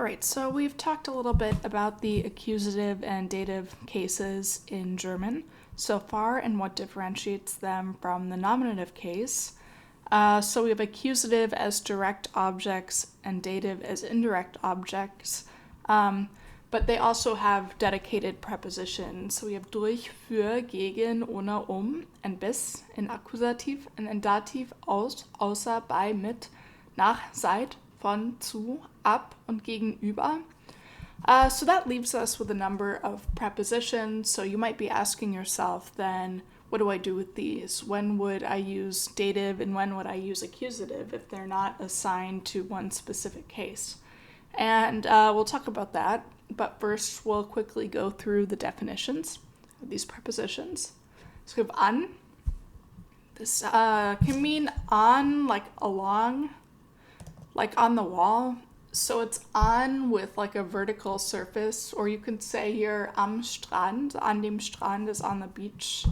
Alright, so we've talked a little bit about the accusative and dative cases in German so far and what differentiates them from the nominative case. So we have accusative as direct objects and dative as indirect objects, but they also have dedicated prepositions. So we have durch, für, gegen, ohne, and bis in Akkusativ and in Dativ aus, außer, bei, mit, nach, seit, von, zu, ab, und gegenüber. So that leaves us with a number of prepositions. So you might be asking yourself then, what do I do with these? When would I use dative and when would I use accusative if they're not assigned to one specific case? And we'll talk about that, but first we'll quickly go through the definitions of these prepositions. So we have an. This can mean on, like along, like on the wall. So it's on with like a vertical surface, or you can say here am Strand. An dem Strand is on the beach.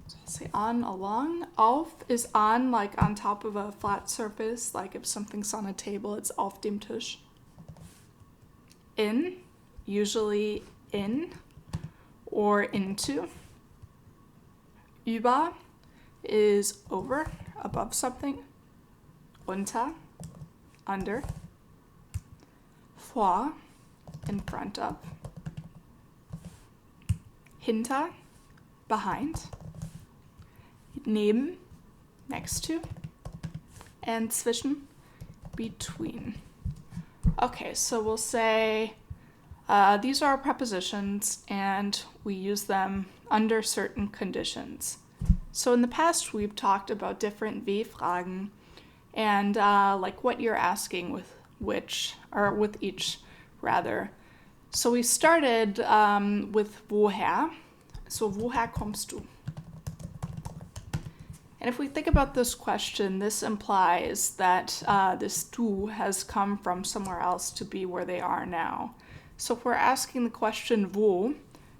So I'll say on, along. Auf is on, like on top of a flat surface, like if something's on a table, it's auf dem Tisch. In, usually in or into. Über is over, above something. Unter, under. Vor, in front of. Hinter, behind. Neben, next to. And zwischen, between. Okay, so we'll say these are our prepositions and we use them under certain conditions. So in the past we've talked about different W-Fragen and like what you're asking with which, or with each rather. So we started with woher. So woher kommst du? And if we think about this question, this implies that this du has come from somewhere else to be where they are now. So if we're asking the question wo,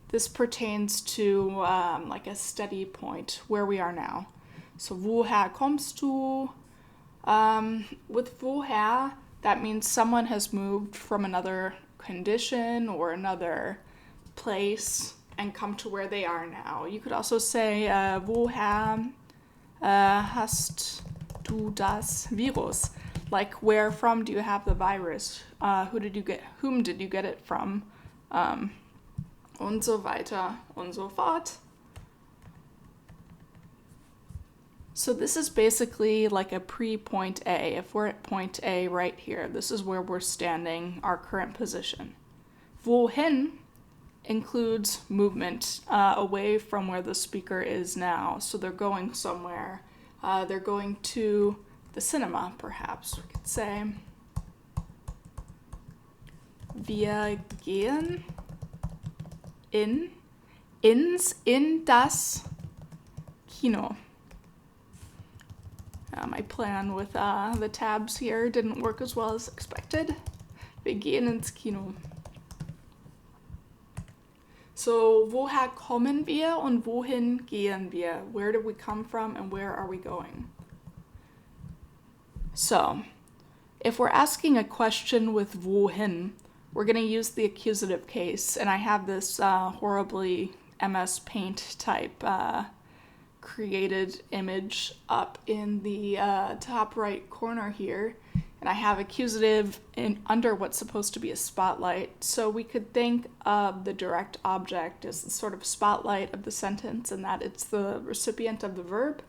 this pertains to like a steady point where we are now. So woher kommst du? With woher, that means someone has moved from another condition or another place and come to where they are now. You could also say woher hast du das Virus? Like, where from do you have the virus? Whom did you get it from? Und so weiter und so fort. So this is basically like a pre-point A. If we're at point A right here, this is where we're standing, our current position. Wohin includes movement away from where the speaker is now. So they're going somewhere. They're going to the cinema, perhaps. We could say, wir gehen in das Kino. My plan with the tabs here didn't work as well as expected. Wir gehen ins Kino. So, woher kommen wir und wohin gehen wir? Where did we come from and where are we going? So, if we're asking a question with wohin, we're going to use the accusative case, and I have this horribly MS Paint type created image up in the top right corner here, and I have accusative under what's supposed to be a spotlight. So we could think of the direct object as the sort of spotlight of the sentence and that it's the recipient of the verb.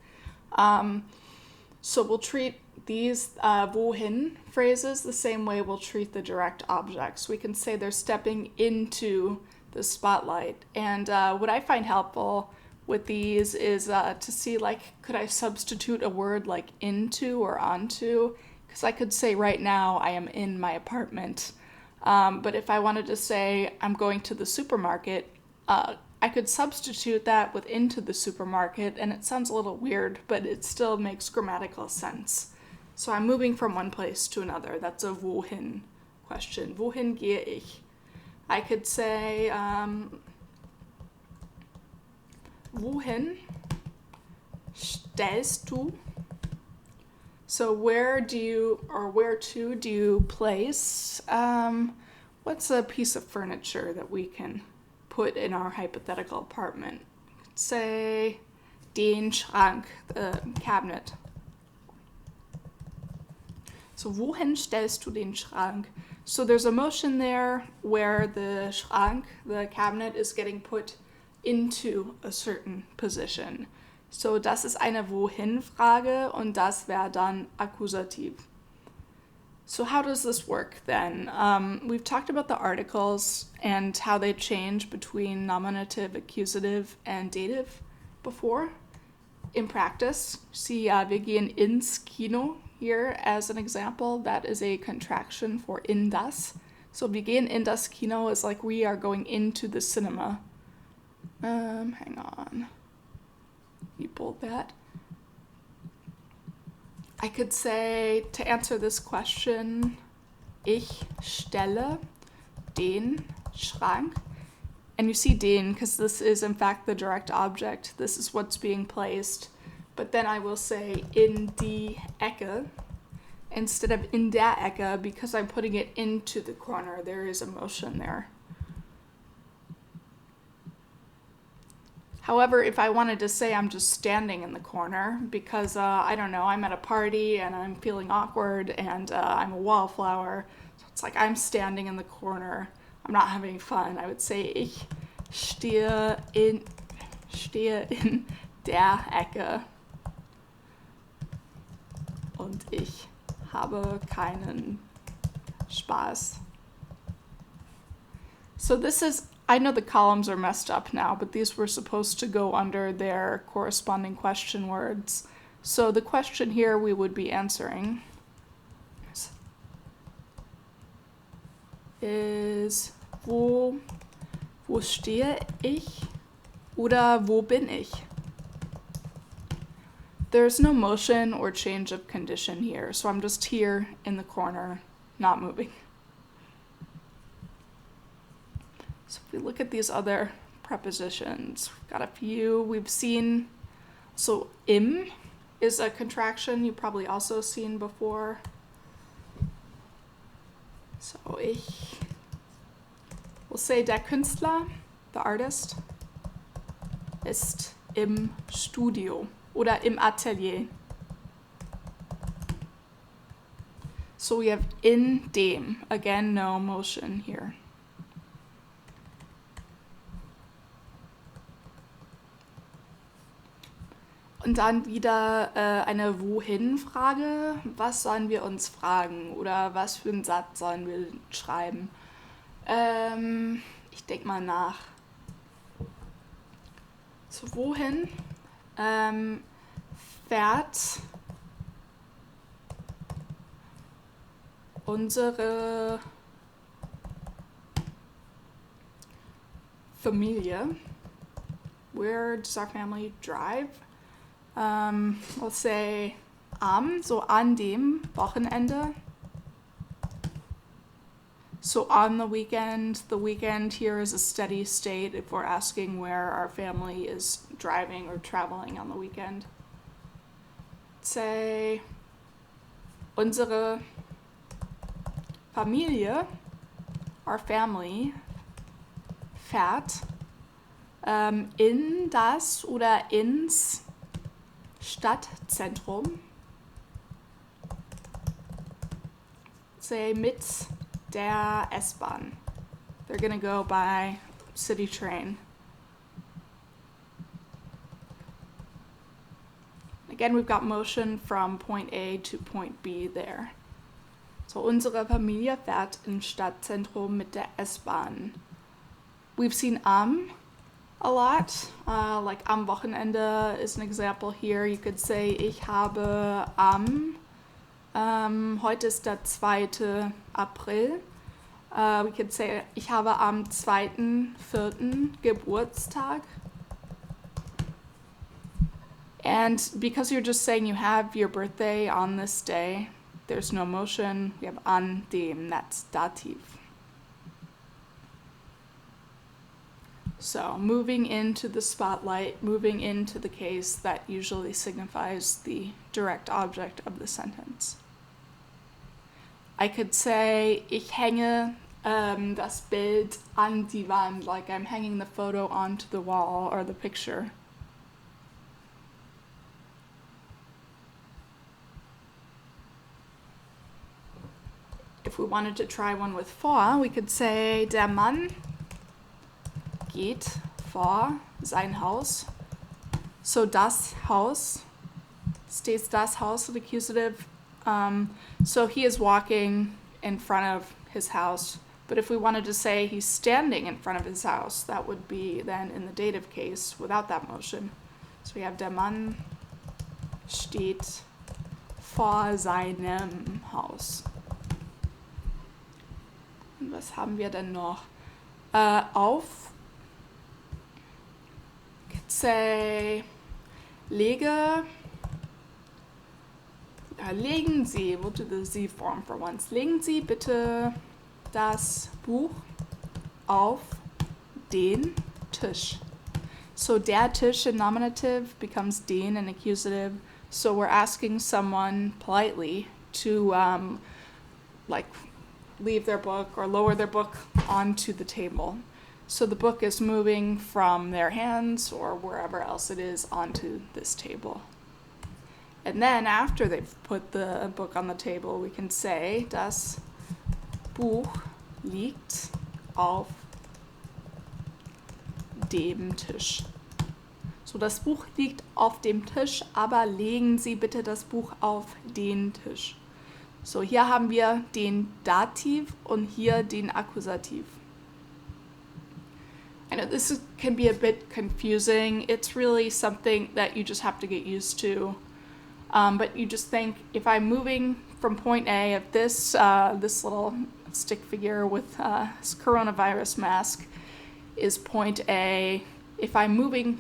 So we'll treat these wohin phrases the same way we'll treat the direct objects. We can say they're stepping into the spotlight. And what I find helpful with these is to see, like, could I substitute a word like into or onto? Because I could say right now I am in my apartment. But if I wanted to say I'm going to the supermarket, I could substitute that with into the supermarket, and it sounds a little weird, but it still makes grammatical sense. So I'm moving from one place to another. That's a wohin question. Wohin gehe ich? I could say, wohin stellst du So where to do you place, what's a piece of furniture that we can put in our hypothetical apartment? Say, den Schrank, the cabinet. So wohin stellst du den Schrank? So there's a motion there where the Schrank, the cabinet, is getting put into a certain position. So das ist eine Wohin-Frage und das wäre dann Akkusativ. So how does this work then? We've talked about the articles and how they change between nominative, accusative, and dative before. In practice, see, wir gehen ins Kino here as an example. That is a contraction for in das. So wir gehen in das Kino is like we are going into the cinema. Hang on. You pulled that. I could say, to answer this question, ich stelle den Schrank. And you see den because this is in fact the direct object. This is what's being placed. But then I will say in die Ecke instead of in der Ecke because I'm putting it into the corner. There is a motion there. However, if I wanted to say I'm just standing in the corner because, I don't know, I'm at a party and I'm feeling awkward and I'm a wallflower, so it's like I'm standing in the corner, I'm not having fun, I would say ich stehe in der Ecke und ich habe keinen Spaß. So this is, I know the columns are messed up now, but these were supposed to go under their corresponding question words. So the question here we would be answering is wo stehe ich oder wo bin ich? There's no motion or change of condition here, so I'm just here in the corner, not moving. So if we look at these other prepositions, we've got a few we've seen. So im is a contraction you've probably also seen before. So we'll say der Künstler, the artist, ist im Studio oder im Atelier. So we have in dem, again no motion here. Und dann wieder eine Wohin-Frage. Was sollen wir uns fragen? Oder was für einen Satz sollen wir schreiben? Ich denke mal nach. So, wohin fährt unsere Familie? Where does our family drive? Let's say so an dem Wochenende. So on the weekend here is a steady state if we're asking where our family is driving or traveling on the weekend. Say unsere Familie, our family, fährt in das oder ins Stadtzentrum. Say mit der S-Bahn. They're gonna go by city train. Again, we've got motion from point A to point B there. So unsere Familie fährt ins Stadtzentrum mit der S-Bahn. We've seen a lot, like am Wochenende is an example here. You could say ich habe heute ist der 2. April. We could say ich habe am 2.4. Geburtstag. And because you're just saying you have your birthday on this day, there's no motion. We have an dem, that's Dativ. So moving into the spotlight, moving into the case, that usually signifies the direct object of the sentence. I could say, ich hänge das Bild an die Wand, like I'm hanging the photo onto the wall or the picture. If we wanted to try one with vor, we could say, der Mann geht vor sein Haus. So das Haus states das Haus, the accusative. So he is walking in front of his house. But if we wanted to say he's standing in front of his house, that would be then in the dative case without that motion. So we have der Mann steht vor seinem Haus. Und was haben wir denn noch? Auf. Could say legen Sie, we'll do the Sie form for once. Legen Sie bitte das Buch auf den Tisch. So der Tisch in nominative becomes den in accusative. So we're asking someone politely to leave their book or lower their book onto the table. So the book is moving from their hands or wherever else it is onto this table. And then after they've put the book on the table, we can say, das Buch liegt auf dem Tisch. So, das Buch liegt auf dem Tisch, aber legen Sie bitte das Buch auf den Tisch. So, hier haben wir den Dativ und hier den Akkusativ. I know this can be a bit confusing. It's really something that you just have to get used to. But you just think, if I'm moving from point A, if this little stick figure with this coronavirus mask is point A, if I'm moving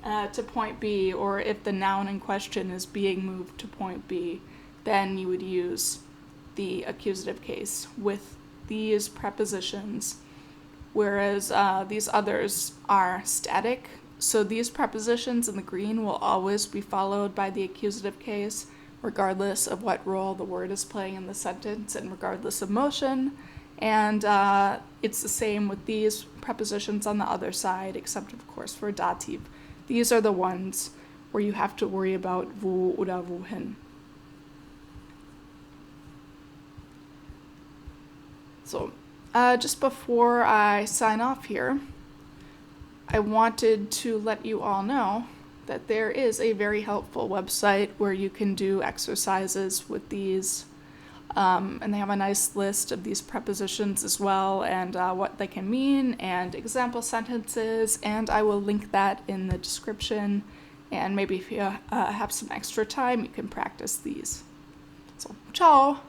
to point B, or if the noun in question is being moved to point B, then you would use the accusative case with these prepositions, whereas these others are static. So these prepositions in the green will always be followed by the accusative case, regardless of what role the word is playing in the sentence and regardless of motion. And it's the same with these prepositions on the other side, except of course for dativ. These are the ones where you have to worry about wo oder wohin. So just before I sign off here, I wanted to let you all know that there is a very helpful website where you can do exercises with these, and they have a nice list of these prepositions as well, and what they can mean, and example sentences, and I will link that in the description, and maybe if you have some extra time, you can practice these. So, ciao!